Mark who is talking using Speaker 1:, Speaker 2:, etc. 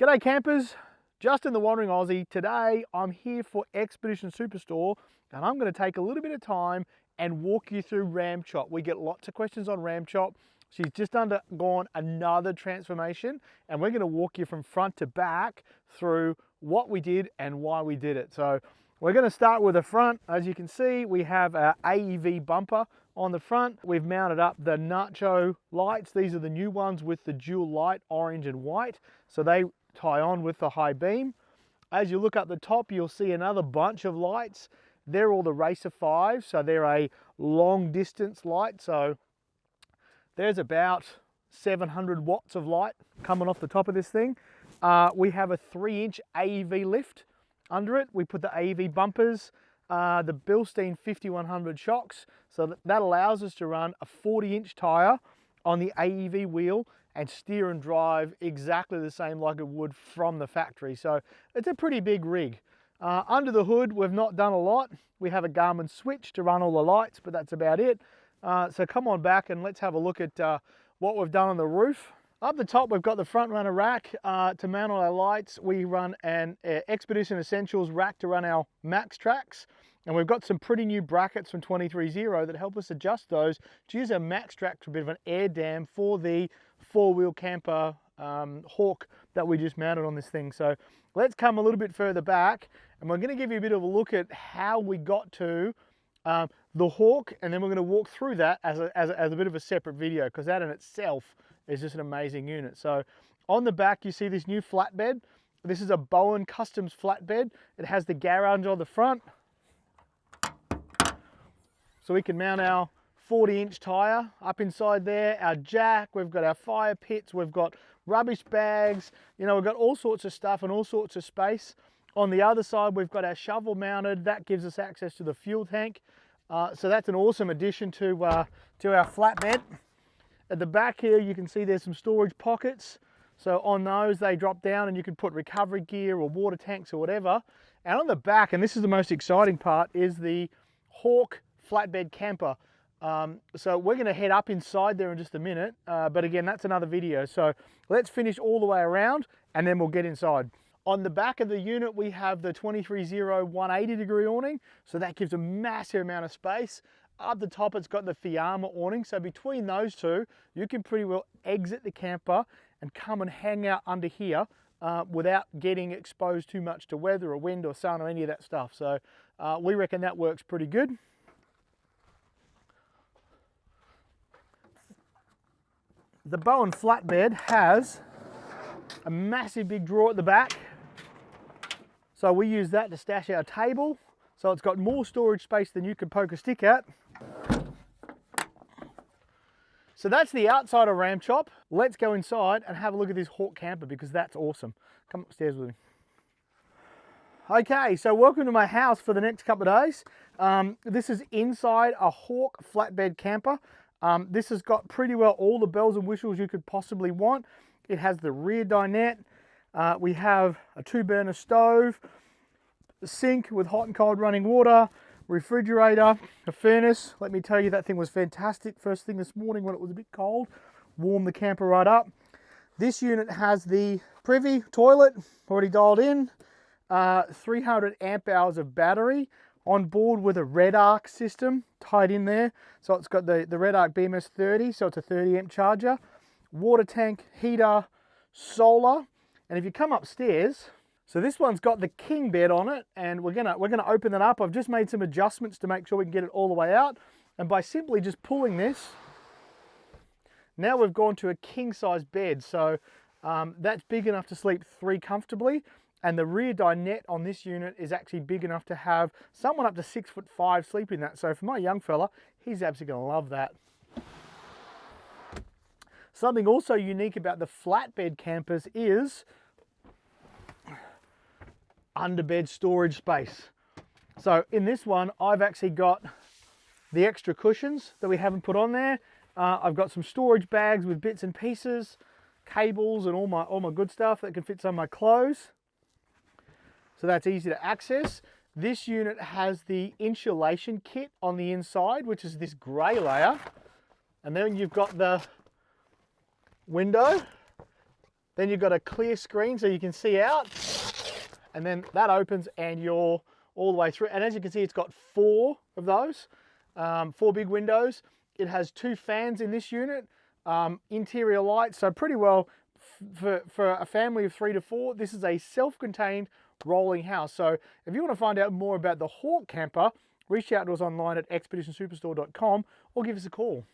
Speaker 1: G'day campers, Justin the Wandering Aussie. Today I'm here for Expedition Supertore and I'm going to take a little bit of time and walk you through RAMCHOP. We get lots of questions on RAMCHOP. She's just undergone another transformation and we're going to walk you from front to back through what we did and why we did it. So we're going to start with the front. As you can see, we have our AEV bumper on the front. We've mounted up the nacho lights. These are the new ones with the dual light, orange and white. So they tie on with the high beam. As you look up the top, you'll see another bunch of lights. They're all the Racer 5, so they're a long distance light. So there's about 700 watts of light coming off the top of this thing. We have a 3-inch AEV lift under it. We put the AEV bumpers, the Bilstein 5100 shocks, so that allows us to run a 40-inch tire on the AEV wheel and steer and drive exactly the same like it would from the factory. So it's a pretty big rig. Under the hood, we've not done a lot. We have a Garmin switch to run all the lights, but that's about it. So come on back and let's have a look at what we've done on the roof. Up the top, we've got the front runner rack to mount all our lights. We run an Expedition Essentials rack to run our max tracks. And we've got some pretty new brackets from 23.0 that help us adjust those to use our max track to a bit of an air dam for the four-wheel camper Hawk that we just mounted on this thing. So let's come a little bit further back and we're going to give you a bit of a look at how we got to the Hawk, and then we're going to walk through that as a bit of a separate video, because that in itself is just an amazing unit. So on the back you see this new flatbed. This is a Bowen Customs flatbed. It has the garage on the front, so we can mount our 40-inch tire up inside there, our jack, we've got our fire pits, we've got rubbish bags, you know, we've got all sorts of stuff and all sorts of space. On the other side, we've got our shovel mounted. That gives us access to the fuel tank. So that's an awesome addition to our flatbed. At the back here, you can see there's some storage pockets. So on those, they drop down and you can put recovery gear or water tanks or whatever. And on the back, and this is the most exciting part, is the Hawk flatbed camper. So we're going to head up inside there in just a minute, but again, that's another video. So let's finish all the way around and then we'll get inside. On the back of the unit, we have the 23.0 180-degree awning, so that gives a massive amount of space. Up the top, it's got the Fiamma awning, so between those two, you can pretty well exit the camper and come and hang out under here without getting exposed too much to weather or wind or sun or any of that stuff. So we reckon that works pretty good. The Bowen flatbed has a massive big drawer at the back. So we use that to stash our table. So it's got more storage space than you could poke a stick at. So that's the outside of RAMCHOP. Let's go inside and have a look at this Hawk camper because that's awesome. Come upstairs with me. Okay, so welcome to my house for the next couple of days. This is inside a Hawk flatbed camper. This has got pretty well all the bells and whistles you could possibly want. It has the rear dinette. We have a 2-burner stove, a sink with hot and cold running water, refrigerator, a furnace. Let me tell you, that thing was fantastic. First thing this morning when it was a bit cold, warmed the camper right up. This unit has the privy toilet already dialed in, 300 amp hours of battery on board with a Red Arc system tied in there. So it's got the Red Arc BMS 30, so it's a 30 amp charger, water tank, heater, solar. And if you come upstairs, so this one's got the king bed on it, and we're gonna open it up. I've just made some adjustments to make sure we can get it all the way out. And by simply just pulling this, now we've gone to a king size bed. So that's big enough to sleep 3 comfortably. And the rear dinette on this unit is actually big enough to have someone up to 6'5" sleep in that. So for my young fella, he's absolutely gonna love that. Something also unique about the flatbed campers is underbed storage space. So in this one, I've actually got the extra cushions that we haven't put on there. I've got some storage bags with bits and pieces, cables and all my good stuff that can fit some of my clothes. So that's easy to access. This unit has the insulation kit on the inside, which is this grey layer. And then you've got the window Then you've got a clear screen so you can see out. And then that opens and you're all the way through. And as you can see, it's got 4 of those, 4 big windows. It has 2 fans in this unit, interior lights. So pretty well for a family of 3 to 4, this is a self-contained rolling house. So if you want to find out more about the Hawk camper, reach out to us online at expeditionsuperstore.com or give us a call.